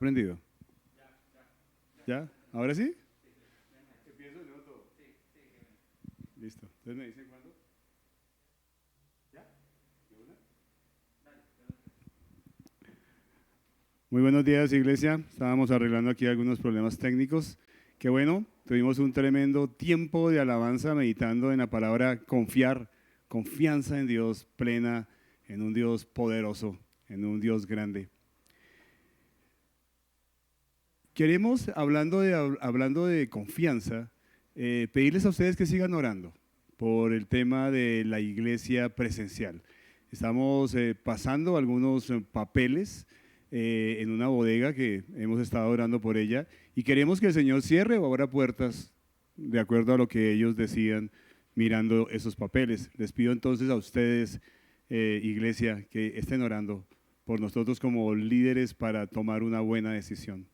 prendido? ¿Ya? ¿Ahora sí? ¿Empiezo de nuevo todo? Listo. Entonces me dicen cuándo. ¿Ya? ¿De una? Muy buenos días, iglesia. Estábamos arreglando aquí algunos problemas técnicos. Qué bueno, tuvimos un tremendo tiempo de alabanza meditando en la palabra confiar, confianza en Dios plena, en un Dios poderoso, en un Dios grande. Queremos, hablando de confianza, pedirles a ustedes que sigan orando por el tema de la iglesia presencial. Estamos pasando algunos papeles en una bodega que hemos estado orando por ella y queremos que el Señor cierre o abra puertas de acuerdo a lo que ellos decidan mirando esos papeles. Les pido entonces a ustedes, iglesia, que estén orando por nosotros como líderes para tomar una buena decisión.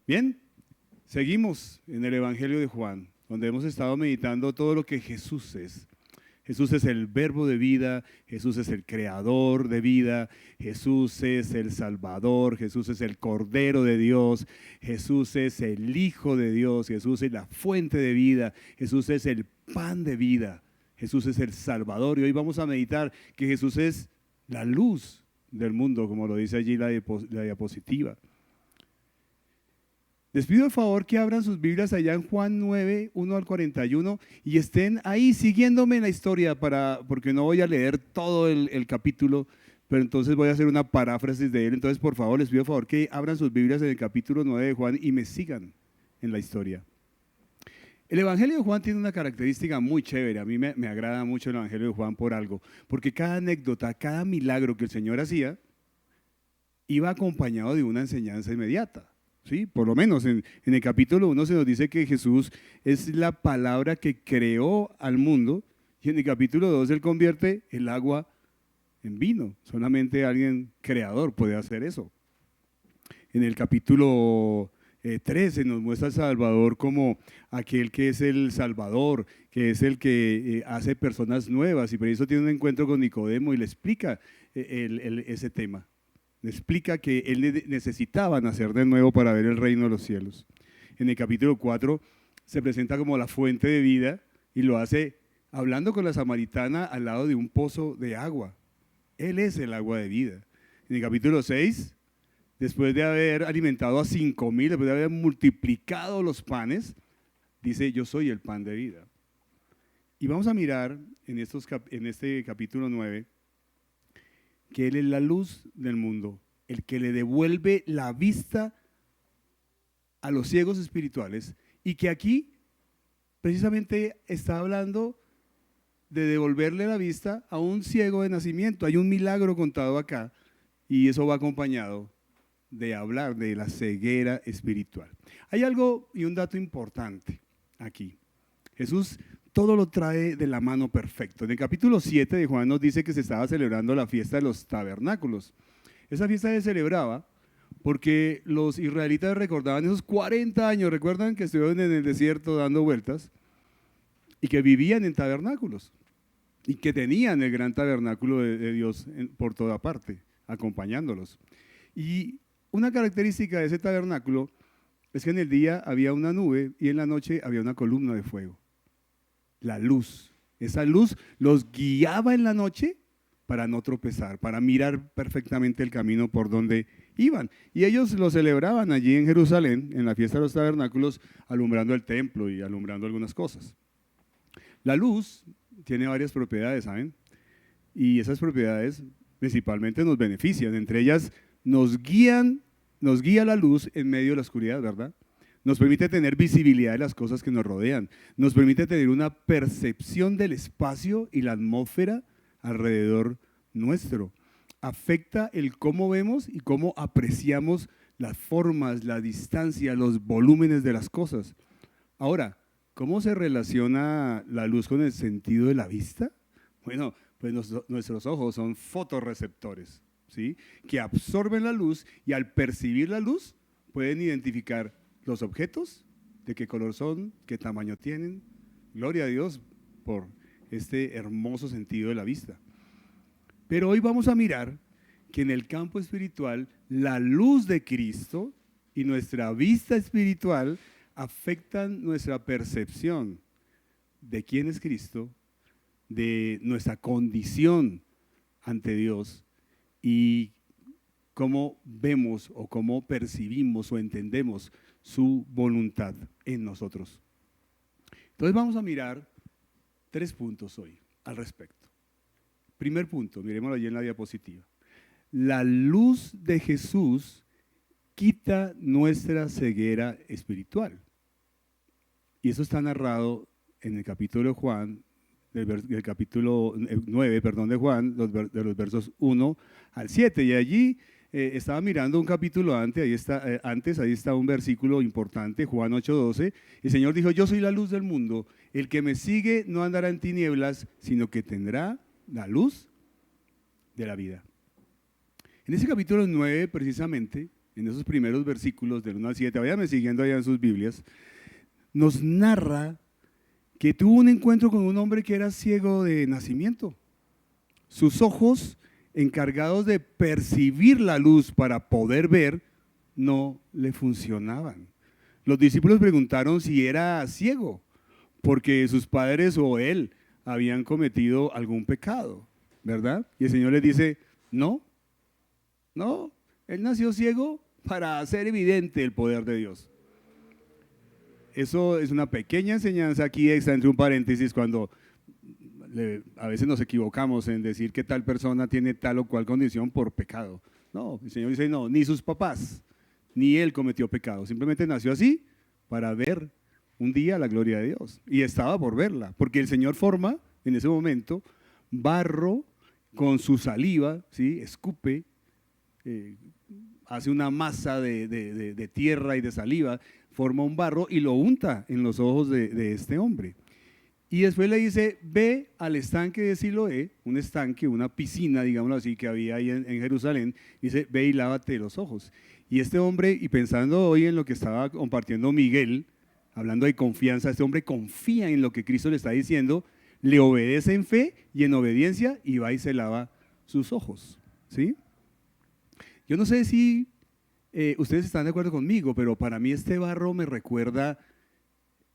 Bien, seguimos en el Evangelio de Juan, donde hemos estado meditando todo lo que Jesús es. Jesús es el verbo de vida, Jesús es el creador de vida, Jesús es el Salvador, Jesús es el Cordero de Dios, Jesús es el Hijo de Dios, Jesús es la fuente de vida, Jesús es el pan de vida, Jesús es el Salvador. Y hoy vamos a meditar que Jesús es la luz del mundo, como lo dice allí la diapositiva. Les pido el favor que abran sus Biblias allá en Juan 9, 1 al 41 y estén ahí siguiéndome en la historia porque no voy a leer todo el capítulo, pero entonces voy a hacer una paráfrasis de él. Entonces, por favor, les pido el favor que abran sus Biblias en el capítulo 9 de Juan y me sigan en la historia. El Evangelio de Juan tiene una característica muy chévere. A mí me agrada mucho el Evangelio de Juan por algo, porque cada anécdota, cada milagro que el Señor hacía, iba acompañado de una enseñanza inmediata. ¿Sí? Por lo menos en el capítulo 1 se nos dice que Jesús es la palabra que creó al mundo y en el capítulo 2 Él convierte el agua en vino. Solamente alguien creador puede hacer eso. En el capítulo 3 se nos muestra al Salvador como aquel que es el Salvador, que es el que hace personas nuevas y por eso tiene un encuentro con Nicodemo y le explica ese tema. Le explica que él necesitaba nacer de nuevo para ver el reino de los cielos. En el capítulo 4 se presenta como la fuente de vida y lo hace hablando con la samaritana al lado de un pozo de agua. Él es el agua de vida. En el capítulo 6, después de haber alimentado a 5,000, después de haber multiplicado los panes, dice, yo soy el pan de vida. Y vamos a mirar en este capítulo 9, que Él es la luz del mundo, el que le devuelve la vista a los ciegos espirituales y que aquí precisamente está hablando de devolverle la vista a un ciego de nacimiento. Hay un milagro contado acá y eso va acompañado de hablar de la ceguera espiritual. Hay algo y un dato importante aquí. Jesús todo lo trae de la mano perfecto. En el capítulo 7 de Juan nos dice que se estaba celebrando la fiesta de los tabernáculos. Esa fiesta se celebraba porque los israelitas recordaban esos 40 años, recuerdan que estuvieron en el desierto dando vueltas y que vivían en tabernáculos y que tenían el gran tabernáculo de Dios por toda parte, acompañándolos. Y una característica de ese tabernáculo es que en el día había una nube y en la noche había una columna de fuego. La luz, esa luz los guiaba en la noche para no tropezar, para mirar perfectamente el camino por donde iban. Y ellos lo celebraban allí en Jerusalén, en la fiesta de los tabernáculos, alumbrando el templo y alumbrando algunas cosas. La luz tiene varias propiedades, ¿saben? Y esas propiedades principalmente nos benefician. Entre ellas nos guía la luz en medio de la oscuridad, ¿verdad? Nos permite tener visibilidad de las cosas que nos rodean, nos permite tener una percepción del espacio y la atmósfera alrededor nuestro. Afecta el cómo vemos y cómo apreciamos las formas, la distancia, los volúmenes de las cosas. Ahora, ¿cómo se relaciona la luz con el sentido de la vista? Bueno, pues nuestros ojos son fotorreceptores, ¿sí? Que absorben la luz y al percibir la luz pueden identificar los objetos, de qué color son, qué tamaño tienen. Gloria a Dios por este hermoso sentido de la vista. Pero hoy vamos a mirar que en el campo espiritual la luz de Cristo y nuestra vista espiritual afectan nuestra percepción de quién es Cristo, de nuestra condición ante Dios y cómo vemos o cómo percibimos o entendemos su voluntad en nosotros. Entonces vamos a mirar 3 puntos hoy al respecto. Primer punto, miremoslo allí en la diapositiva. La luz de Jesús quita nuestra ceguera espiritual. Y eso está narrado en el capítulo de Juan, del capítulo 9, de Juan, de los versos 1 al 7. Y allí estaba mirando un capítulo antes, ahí está un versículo importante, Juan 8:12. El Señor dijo: yo soy la luz del mundo, el que me sigue no andará en tinieblas, sino que tendrá la luz de la vida. En ese capítulo 9, precisamente, en esos primeros versículos del 1 al 7, váyame siguiendo allá en sus Biblias, nos narra que tuvo un encuentro con un hombre que era ciego de nacimiento. Sus ojos, encargados de percibir la luz para poder ver, no le funcionaban. Los discípulos preguntaron si era ciego, porque sus padres o él habían cometido algún pecado, ¿verdad? Y el Señor les dice: no, él nació ciego para hacer evidente el poder de Dios. Eso es una pequeña enseñanza aquí extra entre un paréntesis cuando a veces nos equivocamos en decir que tal persona tiene tal o cual condición por pecado. No, el Señor dice: no, ni sus papás, ni él cometió pecado, simplemente nació así para ver un día la gloria de Dios y estaba por verla, porque el Señor forma en ese momento barro con su saliva, ¿sí? Escupe, hace una masa de tierra y de saliva, forma un barro y lo unta en los ojos de este hombre. Y después le dice: ve al estanque de Siloé, un estanque, una piscina, digámoslo así, que había ahí en Jerusalén. Dice: ve y lávate los ojos. Y este hombre, y pensando hoy en lo que estaba compartiendo Miguel, hablando de confianza, este hombre confía en lo que Cristo le está diciendo, le obedece en fe y en obediencia y va y se lava sus ojos, ¿sí? Yo no sé si ustedes están de acuerdo conmigo, pero para mí este barro me recuerda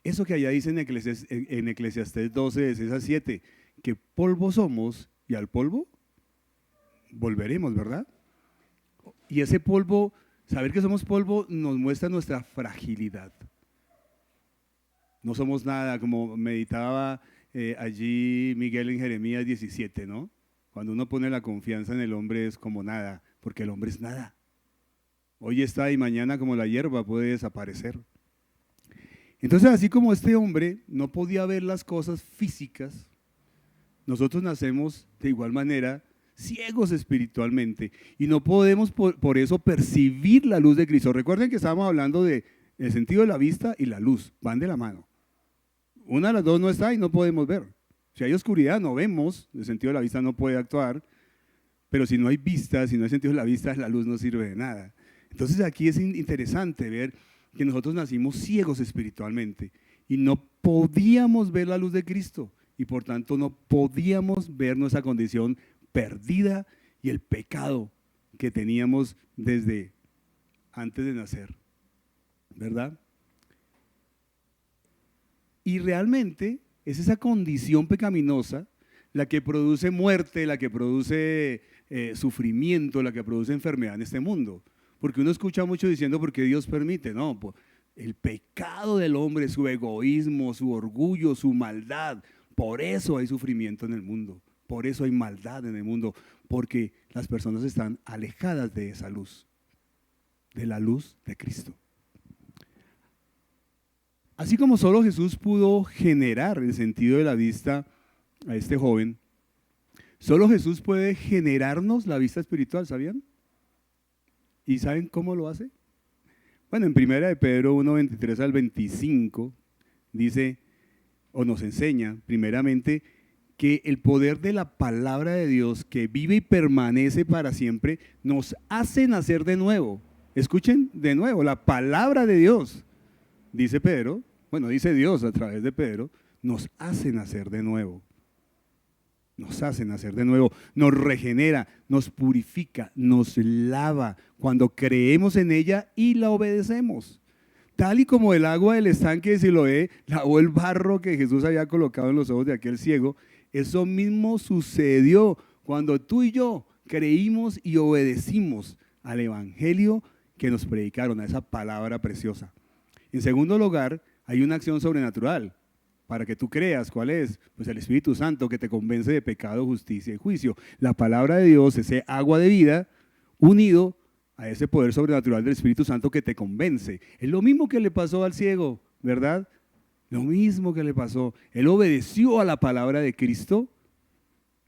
eso que allá dice en Eclesiastés 12, de 6 a 7, que polvo somos y al polvo volveremos, ¿verdad? Y ese polvo, saber que somos polvo nos muestra nuestra fragilidad. No somos nada, como meditaba allí Miguel en Jeremías 17, ¿no? Cuando uno pone la confianza en el hombre es como nada, porque el hombre es nada. Hoy está y mañana como la hierba puede desaparecer. Entonces, así como este hombre no podía ver las cosas físicas, nosotros nacemos de igual manera ciegos espiritualmente y no podemos por eso percibir la luz de Cristo. Recuerden que estábamos hablando del sentido de la vista y la luz, van de la mano. Una de las dos no está y no podemos ver. Si hay oscuridad no vemos, el sentido de la vista no puede actuar, pero si no hay vista, si no hay sentido de la vista, la luz no sirve de nada. Entonces aquí es interesante ver que nosotros nacimos ciegos espiritualmente y no podíamos ver la luz de Cristo y por tanto no podíamos ver nuestra condición perdida y el pecado que teníamos desde antes de nacer, ¿verdad? Y realmente es esa condición pecaminosa la que produce muerte, la que produce sufrimiento, la que produce enfermedad en este mundo. Porque uno escucha mucho diciendo porque Dios permite, no, el pecado del hombre, su egoísmo, su orgullo, su maldad, por eso hay sufrimiento en el mundo, por eso hay maldad en el mundo, porque las personas están alejadas de esa luz, de la luz de Cristo. Así como solo Jesús pudo generar el sentido de la vista a este joven, solo Jesús puede generarnos la vista espiritual, ¿sabían? ¿Y saben cómo lo hace? Bueno, en 1 de Pedro 1, 23 al 25 dice, o nos enseña primeramente, que el poder de la palabra de Dios que vive y permanece para siempre nos hace nacer de nuevo. Escuchen de nuevo, la palabra de Dios, dice Pedro, bueno, dice Dios a través de Pedro, nos hace nacer de nuevo. nos hace nacer de nuevo, nos regenera, nos purifica, nos lava cuando creemos en ella y la obedecemos. Tal y como el agua del estanque de Siloé lavó el barro que Jesús había colocado en los ojos de aquel ciego, eso mismo sucedió cuando tú y yo creímos y obedecimos al evangelio que nos predicaron, a esa palabra preciosa. En segundo lugar, hay una acción sobrenatural para que tú creas. ¿Cuál es? Pues el Espíritu Santo que te convence de pecado, justicia y juicio. La palabra de Dios, ese agua de vida, unido a ese poder sobrenatural del Espíritu Santo que te convence. Es lo mismo que le pasó al ciego, ¿verdad? Lo mismo que le pasó. Él obedeció a la palabra de Cristo,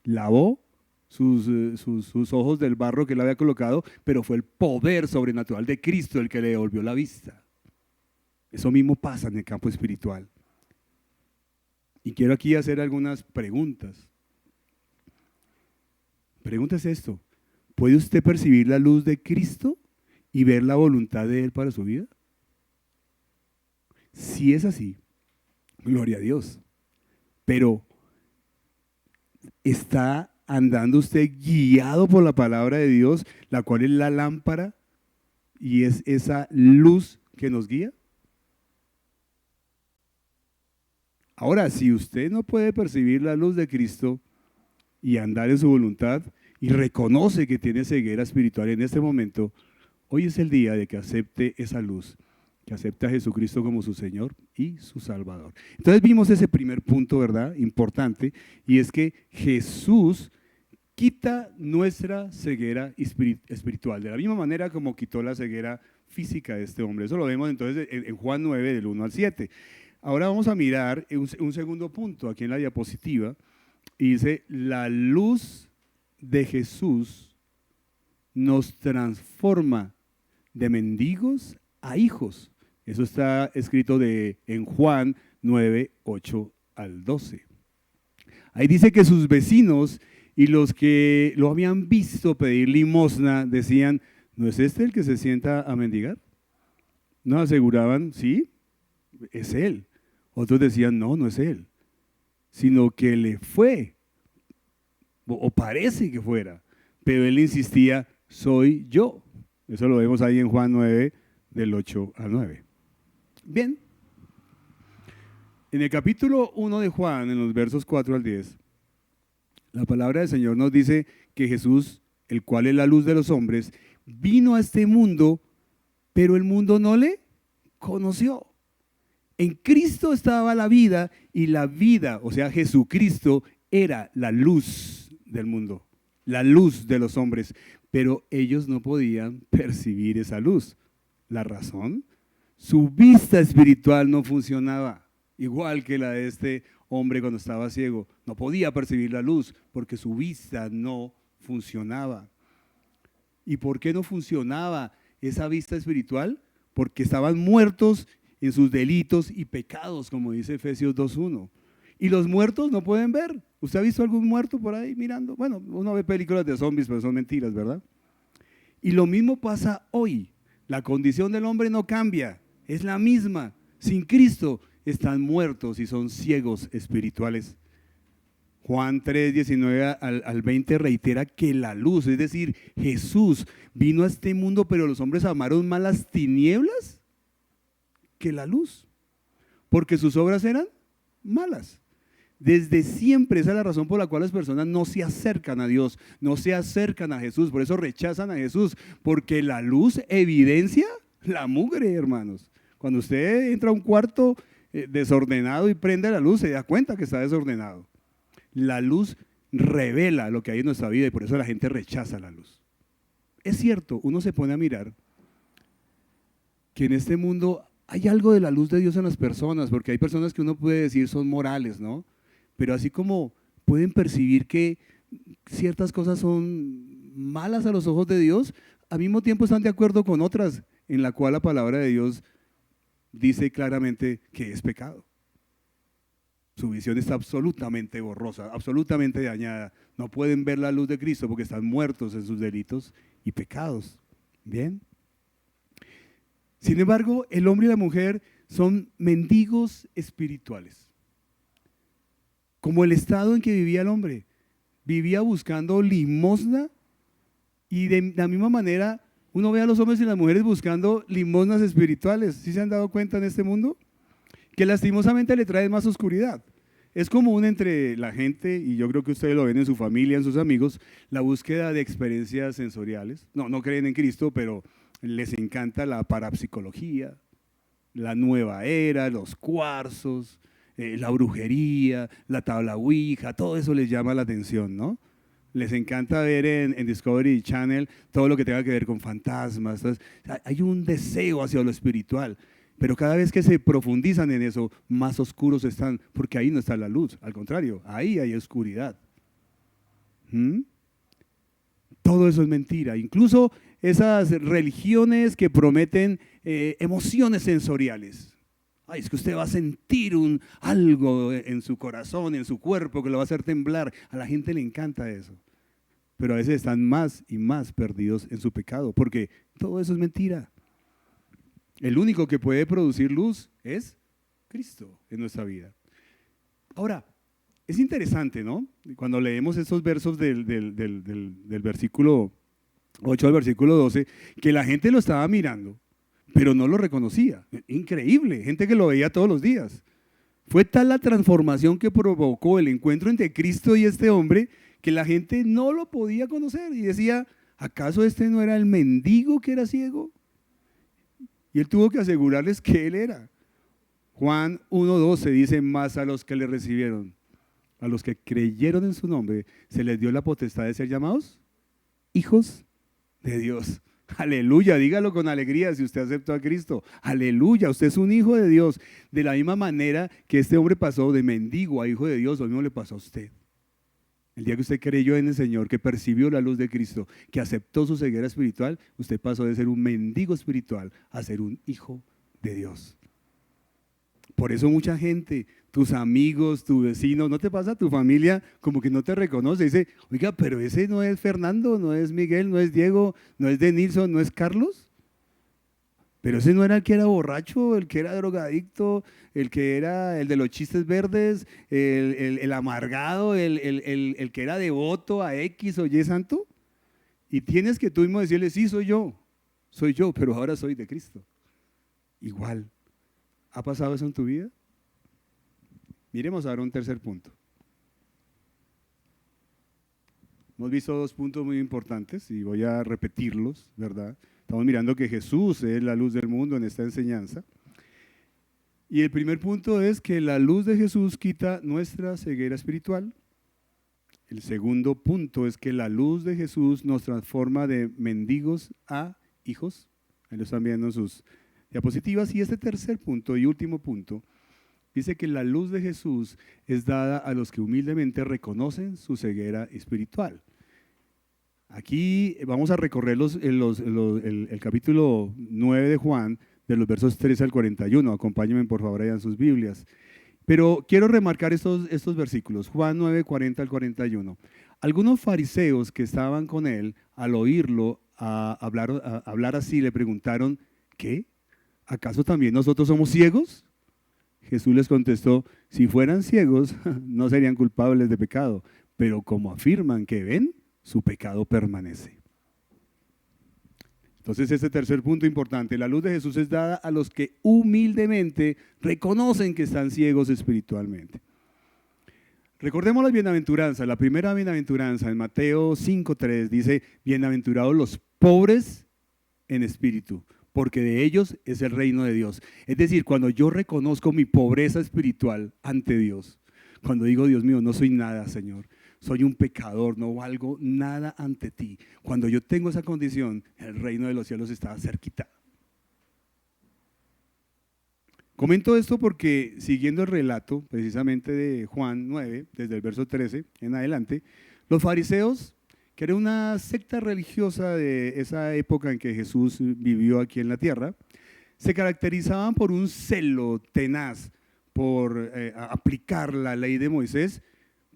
lavó sus ojos del barro que él había colocado, pero fue el poder sobrenatural de Cristo el que le devolvió la vista. Eso mismo pasa en el campo espiritual. Y quiero aquí hacer algunas preguntas. Pregunta es esto: ¿puede usted percibir la luz de Cristo y ver la voluntad de Él para su vida? Si es así, gloria a Dios. Pero ¿está andando usted guiado por la palabra de Dios, la cual es la lámpara y es esa luz que nos guía? Ahora, si usted no puede percibir la luz de Cristo y andar en su voluntad y reconoce que tiene ceguera espiritual en este momento, hoy es el día de que acepte esa luz, que acepte a Jesucristo como su Señor y su Salvador. Entonces vimos ese primer punto, ¿verdad? Importante, y es que Jesús quita nuestra ceguera espiritual, de la misma manera como quitó la ceguera física de este hombre. Eso lo vemos entonces en Juan 9, del 1 al 7. Ahora vamos a mirar un segundo punto aquí en la diapositiva, y dice: la luz de Jesús nos transforma de mendigos a hijos. Eso está escrito en Juan 9, 8 al 12. Ahí dice que sus vecinos y los que lo habían visto pedir limosna decían: ¿no es este el que se sienta a mendigar? No, aseguraban: sí, es él. Otros decían: no, no es él, sino que le fue, o parece que fuera. Pero él insistía: soy yo. Eso lo vemos ahí en Juan 9, del 8 al 9. Bien, en el capítulo 1 de Juan, en los versos 4 al 10, la palabra del Señor nos dice que Jesús, el cual es la luz de los hombres, vino a este mundo, pero el mundo no le conoció. En Cristo estaba la vida, y la vida, o sea, Jesucristo, era la luz del mundo, la luz de los hombres, pero ellos no podían percibir esa luz. ¿La razón? Su vista espiritual no funcionaba, igual que la de este hombre cuando estaba ciego. No podía percibir la luz porque su vista no funcionaba. ¿Y por qué no funcionaba esa vista espiritual? Porque estaban muertos en sus delitos y pecados, como dice Efesios 2:1. Y los muertos no pueden ver. ¿Usted ha visto algún muerto por ahí mirando? Bueno, uno ve películas de zombies, pero son mentiras, ¿verdad? Y lo mismo pasa hoy. La condición del hombre no cambia, es la misma. Sin Cristo están muertos y son ciegos espirituales. Juan 3, 19 al 20 reitera que la luz, es decir, Jesús vino a este mundo, pero los hombres amaron más las tinieblas que la luz, porque sus obras eran malas. Desde siempre esa es la razón por la cual las personas no se acercan a Dios, no se acercan a Jesús, por eso rechazan a Jesús, porque la luz evidencia la mugre, hermanos. Cuando usted entra a un cuarto desordenado y prende la luz, se da cuenta que está desordenado. La luz revela lo que hay en nuestra vida y por eso la gente rechaza la luz. Es cierto, uno se pone a mirar que en este mundo hay algo de la luz de Dios en las personas, porque hay personas que uno puede decir son morales, ¿no? Pero así como pueden percibir que ciertas cosas son malas a los ojos de Dios, al mismo tiempo están de acuerdo con otras en la cual la palabra de Dios dice claramente que es pecado. Su visión está absolutamente borrosa, absolutamente dañada. No pueden ver la luz de Cristo porque están muertos en sus delitos y pecados. ¿Bien? Sin embargo, el hombre y la mujer son mendigos espirituales. Como el estado en que vivía el hombre. vivía buscando limosna y de la misma manera uno ve a los hombres y las mujeres buscando limosnas espirituales. ¿Sí se han dado cuenta en este mundo? Que lastimosamente le trae más oscuridad. Es común entre la gente, y yo creo que ustedes lo ven en su familia, en sus amigos, la búsqueda de experiencias sensoriales. No creen en Cristo, pero les encanta la parapsicología, la nueva era, los cuarzos, la brujería, la tabla Ouija, todo eso les llama la atención, ¿no? Les encanta ver en Discovery Channel todo lo que tenga que ver con fantasmas. Entonces, hay un deseo hacia lo espiritual, pero cada vez que se profundizan en eso, más oscuros están, porque ahí no está la luz, al contrario, ahí hay oscuridad. ¿Mm? Todo eso es mentira, incluso esas religiones que prometen emociones sensoriales. Ay, es que usted va a sentir algo en su corazón, en su cuerpo, que lo va a hacer temblar. A la gente le encanta eso. Pero a veces están más y más perdidos en su pecado, porque todo eso es mentira. El único que puede producir luz es Cristo en nuestra vida. Ahora, es interesante, ¿no? Cuando leemos estos versos del versículo 8 al versículo 12, que la gente lo estaba mirando, pero no lo reconocía. Increíble, gente que lo veía todos los días. Fue tal la transformación que provocó el encuentro entre Cristo y este hombre que la gente no lo podía conocer y decía, ¿acaso este no era el mendigo que era ciego? Y él tuvo que asegurarles que él era. Juan 1:12 dice, más a los que le recibieron, a los que creyeron en su nombre, se les dio la potestad de ser llamados hijos de Dios. Aleluya, dígalo con alegría si usted aceptó a Cristo. Aleluya, usted es un hijo de Dios. De la misma manera que este hombre pasó de mendigo a hijo de Dios, lo mismo le pasó a usted. El día que usted creyó en el Señor, que percibió la luz de Cristo, que aceptó su ceguera espiritual, usted pasó de ser un mendigo espiritual a ser un hijo de Dios. Por eso mucha gente, tus amigos, tu vecino, ¿no te pasa? Tu familia como que no te reconoce. Dice, oiga, pero ese no es Fernando, no es Miguel, no es Diego, no es Denilson, no es Carlos. Pero ese no era el que era borracho, el que era drogadicto, el que era el de los chistes verdes, el amargado, el que era devoto a X o Y santo. Y tienes que tú mismo decirle, sí, soy yo, pero ahora soy de Cristo. Igual. ¿Ha pasado eso en tu vida? Miremos ahora un tercer punto. Hemos visto dos puntos muy importantes y voy a repetirlos, ¿verdad? Estamos mirando que Jesús es la luz del mundo en esta enseñanza. Y el primer punto es que la luz de Jesús quita nuestra ceguera espiritual. El segundo punto es que la luz de Jesús nos transforma de mendigos a hijos. Ahí lo están viendo en sus diapositivas. Y este tercer punto y último punto dice que la luz de Jesús es dada a los que humildemente reconocen su ceguera espiritual. Aquí vamos a recorrer el capítulo 9 de Juan, de los versos 13 al 41. Acompáñenme por favor allá en sus Biblias. Pero quiero remarcar estos versículos, Juan 9, 40 al 41. Algunos fariseos que estaban con él, al oírlo hablar así, le preguntaron, ¿qué? ¿Acaso también nosotros somos ciegos? Jesús les contestó, si fueran ciegos, no serían culpables de pecado, pero como afirman que ven, su pecado permanece. Entonces, este tercer punto importante, la luz de Jesús es dada a los que humildemente reconocen que están ciegos espiritualmente. Recordemos las bienaventuranzas. La primera bienaventuranza en Mateo 5:3 dice, bienaventurados los pobres en espíritu, porque de ellos es el reino de Dios. Es decir, cuando yo reconozco mi pobreza espiritual ante Dios, cuando digo, Dios mío, no soy nada, Señor, soy un pecador, no valgo nada ante ti. Cuando yo tengo esa condición, el reino de los cielos está cerquita. Comento esto porque siguiendo el relato precisamente de Juan 9, desde el verso 13 en adelante, los fariseos, que era una secta religiosa de esa época en que Jesús vivió aquí en la tierra, se caracterizaban por un celo tenaz por aplicar la ley de Moisés,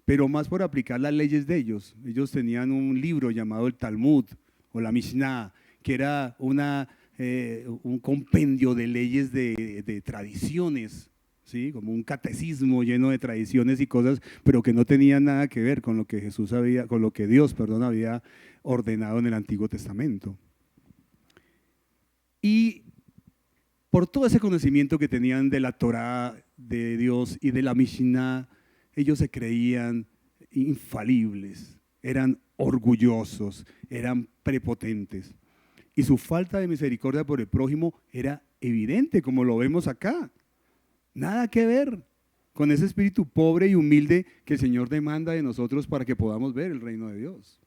pero más por aplicar las leyes de ellos. Ellos tenían un libro llamado el Talmud o la Mishnah, que era un compendio de leyes de tradiciones, ¿sí? Como un catecismo lleno de tradiciones y cosas, pero que no tenía nada que ver con lo que Jesús había, con lo que Dios, perdón, había ordenado en el Antiguo Testamento. Y por todo ese conocimiento que tenían de la Torá, de Dios y de la Mishnah, ellos se creían infalibles, eran orgullosos, eran prepotentes. Y su falta de misericordia por el prójimo era evidente, como lo vemos acá. Nada que ver con ese espíritu pobre y humilde que el Señor demanda de nosotros para que podamos ver el reino de Dios.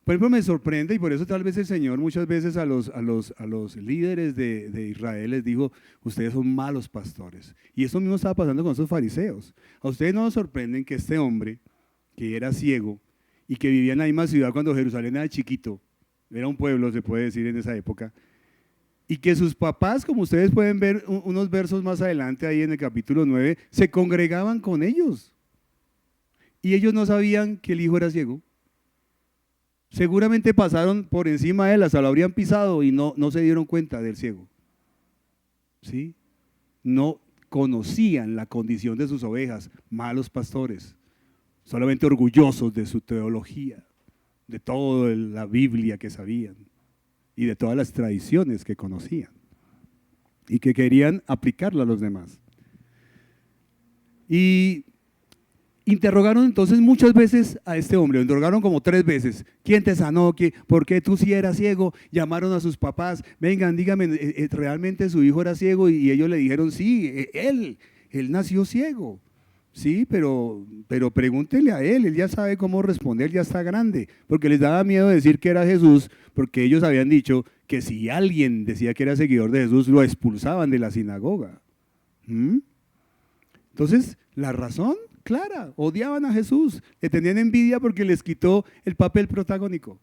Por ejemplo, me sorprende, y por eso tal vez el Señor muchas veces a los líderes de Israel les dijo: ustedes son malos pastores. Y eso mismo estaba pasando con esos fariseos. A ustedes no nos sorprenden que este hombre, que era ciego y que vivía en la misma ciudad cuando Jerusalén era chiquito, era un pueblo, se puede decir en esa época, y que sus papás, como ustedes pueden ver unos versos más adelante ahí en el capítulo 9, se congregaban con ellos. Y ellos no sabían que el hijo era ciego. Seguramente pasaron por encima de él, hasta lo habrían pisado y no se dieron cuenta del ciego. ¿Sí? No conocían la condición de sus ovejas, malos pastores, solamente orgullosos de su teología, de toda la Biblia que sabían y de todas las tradiciones que conocían y que querían aplicarla a los demás. Y interrogaron entonces muchas veces a este hombre, lo interrogaron como 3 veces. ¿Quién te sanó? ¿Por qué tú sí eras ciego? Llamaron a sus papás: vengan, dígame, ¿realmente su hijo era ciego? Y ellos le dijeron: sí, él nació ciego. Sí, pero pregúntenle a él ya sabe cómo responder, ya está grande. Porque les daba miedo decir que era Jesús, porque ellos habían dicho que si alguien decía que era seguidor de Jesús, lo expulsaban de la sinagoga. Entonces, la razón clara: odiaban a Jesús, le tenían envidia porque les quitó el papel protagónico.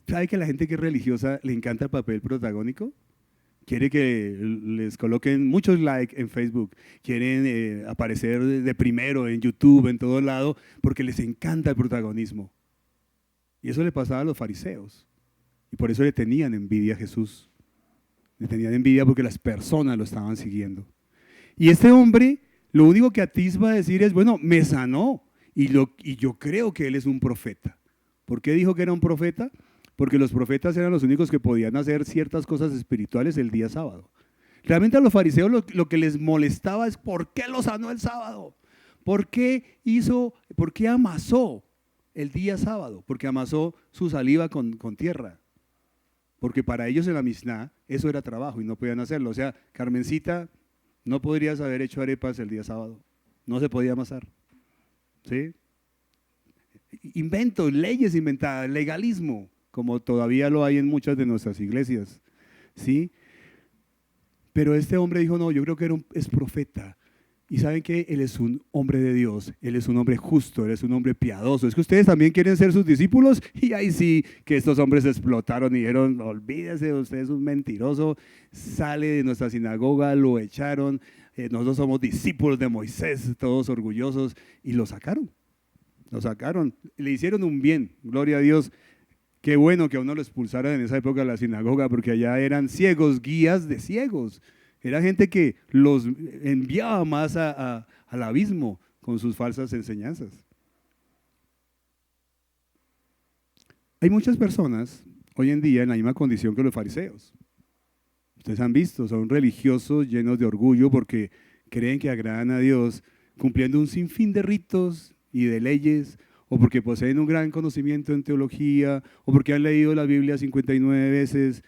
¿Sabe que a la gente que es religiosa le encanta el papel protagónico? Quiere que les coloquen muchos likes en Facebook, quieren aparecer de primero en YouTube, en todo lado, porque les encanta el protagonismo. Y eso le pasaba a los fariseos, y por eso le tenían envidia a Jesús. Le tenían envidia porque las personas lo estaban siguiendo. Y este hombre, lo único que atisba a decir es: bueno, me sanó, y yo creo que él es un profeta. ¿Por qué dijo que era un profeta? Porque los profetas eran los únicos que podían hacer ciertas cosas espirituales el día sábado. Realmente a los fariseos lo que les molestaba es: ¿por qué lo sanó el sábado? ¿Por qué amasó el día sábado? Porque amasó su saliva con tierra. Porque para ellos en la Mishnah eso era trabajo y no podían hacerlo. O sea, Carmencita, no podrías haber hecho arepas el día sábado. No se podía amasar. ¿Sí? Inventos, leyes inventadas, legalismo, como todavía lo hay en muchas de nuestras iglesias. ¿Sí? Pero este hombre dijo: no, yo creo que es profeta. Y saben que él es un hombre de Dios, él es un hombre justo, él es un hombre piadoso. Es que ustedes también quieren ser sus discípulos, y ahí sí que estos hombres explotaron y dijeron: olvídese, usted es un mentiroso, sale de nuestra sinagoga, lo echaron, nosotros somos discípulos de Moisés, todos orgullosos, y lo sacaron, le hicieron un bien, gloria a Dios. Qué bueno que a uno lo expulsaran en esa época de la sinagoga, porque allá eran ciegos, guías de ciegos. Era gente que los enviaba más al abismo con sus falsas enseñanzas. Hay muchas personas hoy en día en la misma condición que los fariseos. Ustedes han visto, son religiosos llenos de orgullo porque creen que agradan a Dios cumpliendo un sinfín de ritos y de leyes, o porque poseen un gran conocimiento en teología, o porque han leído la Biblia 59 veces,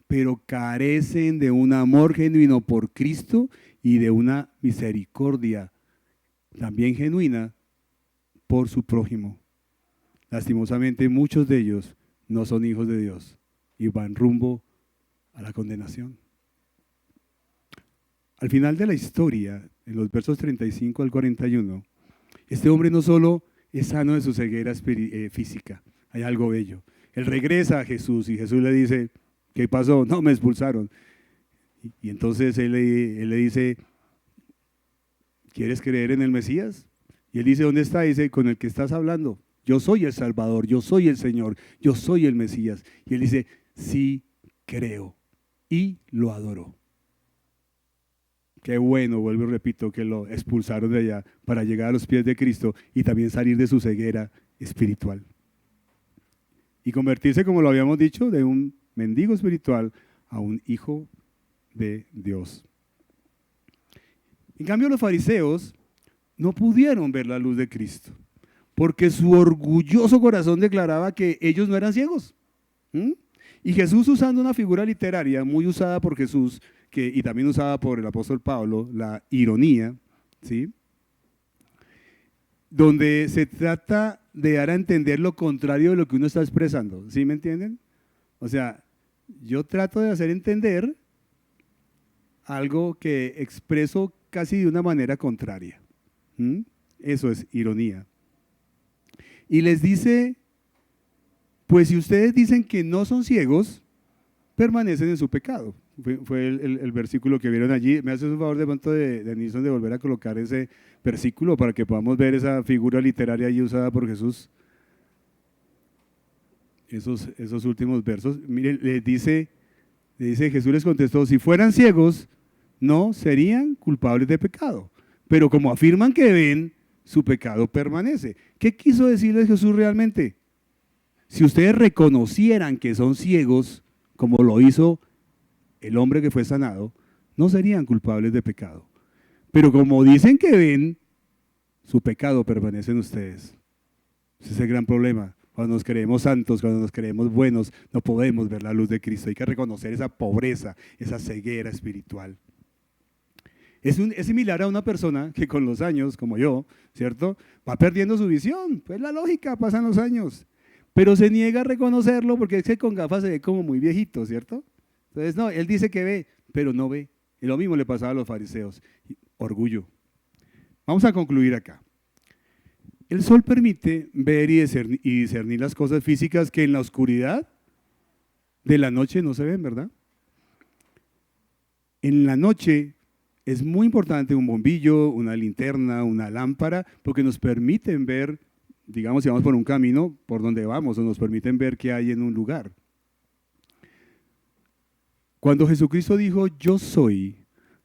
pero carecen de un amor genuino por Cristo y de una misericordia también genuina por su prójimo. Lastimosamente, muchos de ellos no son hijos de Dios y van rumbo a la condenación. Al final de la historia, en los versos 35 al 41, este hombre no solo es sano de su ceguera física, hay algo bello. Él regresa a Jesús y Jesús le dice: ¿qué pasó? No, me expulsaron. Y entonces él le dice: ¿quieres creer en el Mesías? Y él dice: ¿dónde está? Dice: con el que estás hablando. Yo soy el Salvador, yo soy el Señor, yo soy el Mesías. Y él dice: sí, creo. Y lo adoró. Qué bueno, vuelvo y repito, que lo expulsaron de allá para llegar a los pies de Cristo y también salir de su ceguera espiritual. Y convertirse, como lo habíamos dicho, de un mendigo espiritual a un hijo de Dios. En cambio, los fariseos no pudieron ver la luz de Cristo, porque su orgulloso corazón declaraba que ellos no eran ciegos. ¿Mm? Y Jesús, usando una figura literaria muy usada por Jesús, y también usada por el apóstol Pablo, la ironía, ¿sí? Donde se trata de dar a entender lo contrario de lo que uno está expresando, ¿sí me entienden? O sea, yo trato de hacer entender algo que expreso casi de una manera contraria. ¿Mm? Eso es ironía. Y les dice, pues si ustedes dicen que no son ciegos, permanecen en su pecado. Fue el versículo que vieron allí. ¿Me haces un favor de pronto de Nilson de volver a colocar ese versículo para que podamos ver esa figura literaria allí usada por Jesús? Esos últimos versos. Miren, Jesús les contestó, si fueran ciegos, no serían culpables de pecado. Pero como afirman que ven, su pecado permanece. ¿Qué quiso decirles Jesús realmente? Si ustedes reconocieran que son ciegos, como lo hizo el hombre que fue sanado, no serían culpables de pecado. Pero como dicen que ven, su pecado permanece en ustedes. Ese es el gran problema. Cuando nos creemos santos, cuando nos creemos buenos, no podemos ver la luz de Cristo. Hay que reconocer esa pobreza, esa ceguera espiritual. Es similar a una persona que con los años, como yo, ¿cierto? Va perdiendo su visión. Pues la lógica, pasan los años. Pero se niega a reconocerlo porque es que con gafas se ve como muy viejito, ¿cierto? Entonces, no, él dice que ve, pero no ve. Y lo mismo le pasaba a los fariseos. Orgullo. Vamos a concluir acá. El sol permite ver y discernir las cosas físicas que en la oscuridad de la noche no se ven, ¿verdad? En la noche es muy importante un bombillo, una linterna, una lámpara, porque nos permiten ver, digamos, si vamos por un camino, por donde vamos, o nos permiten ver qué hay en un lugar. Cuando Jesucristo dijo, yo soy,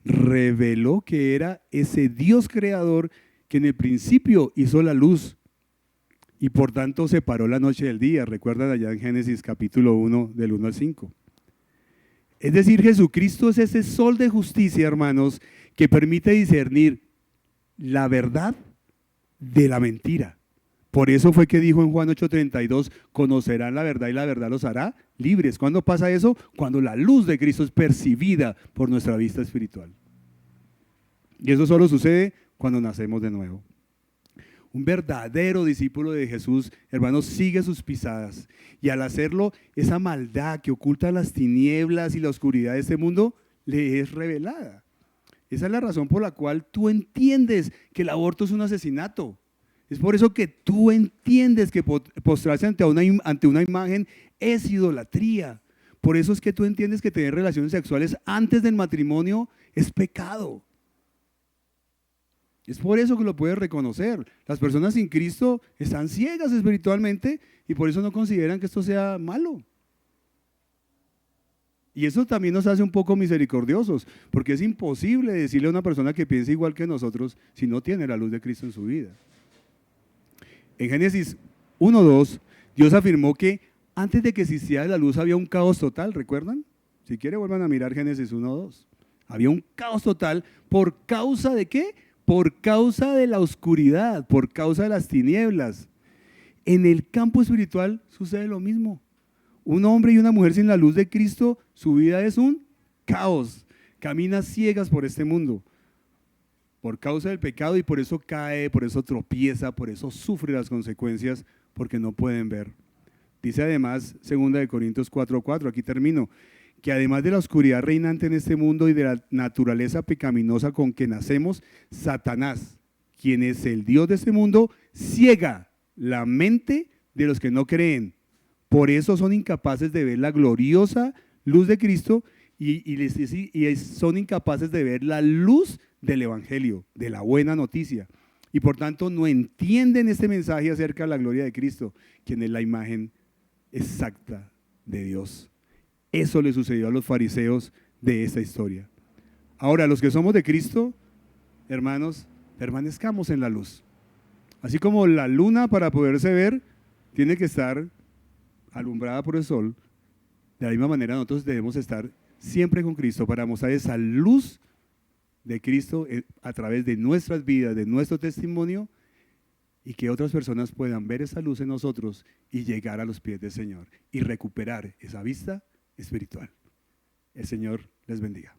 reveló que era ese Dios creador que en el principio hizo la luz y por tanto separó la noche del día. Recuerdan allá en Génesis capítulo 1, del 1 al 5. Es decir, Jesucristo es ese sol de justicia, hermanos, que permite discernir la verdad de la mentira. Por eso fue que dijo en Juan 8:32, conocerán la verdad y la verdad los hará libres. ¿Cuándo pasa eso? Cuando la luz de Cristo es percibida por nuestra vista espiritual. Y eso solo sucede cuando nacemos de nuevo. Un verdadero discípulo de Jesús, hermanos, sigue sus pisadas. Y al hacerlo, esa maldad que oculta las tinieblas y la oscuridad de este mundo, le es revelada. Esa es la razón por la cual tú entiendes que el aborto es un asesinato. Es por eso que tú entiendes que postrarse ante una imagen es idolatría. Por eso es que tú entiendes que tener relaciones sexuales antes del matrimonio es pecado. Es por eso que lo puedes reconocer. Las personas sin Cristo están ciegas espiritualmente y por eso no consideran que esto sea malo. Y eso también nos hace un poco misericordiosos, porque es imposible decirle a una persona que piensa igual que nosotros si no tiene la luz de Cristo en su vida. En Génesis 1:2, Dios afirmó que antes de que existiera la luz había un caos total, ¿recuerdan? Si quieren vuelvan a mirar Génesis 1:2. Había un caos total, ¿por causa de qué? Por causa de la oscuridad, por causa de las tinieblas. En el campo espiritual sucede lo mismo. Un hombre y una mujer sin la luz de Cristo, su vida es un caos. Camina ciegas por este mundo, por causa del pecado, y por eso cae, por eso tropieza, por eso sufre las consecuencias, porque no pueden ver. Dice además, 2 Corintios 4:4, aquí termino, que además de la oscuridad reinante en este mundo y de la naturaleza pecaminosa con que nacemos, Satanás, quien es el Dios de este mundo, ciega la mente de los que no creen. Por eso son incapaces de ver la gloriosa luz de Cristo y son incapaces de ver la luz del Evangelio, de la buena noticia. Y por tanto no entienden este mensaje acerca de la gloria de Cristo, quien es la imagen exacta de Dios. Eso le sucedió a los fariseos de esta historia. Ahora, los que somos de Cristo, hermanos, permanezcamos en la luz. Así como la luna para poderse ver tiene que estar alumbrada por el sol, de la misma manera nosotros debemos estar siempre con Cristo para mostrar esa luz de Cristo a través de nuestras vidas, de nuestro testimonio, y que otras personas puedan ver esa luz en nosotros y llegar a los pies del Señor y recuperar esa vista espiritual. El Señor les bendiga.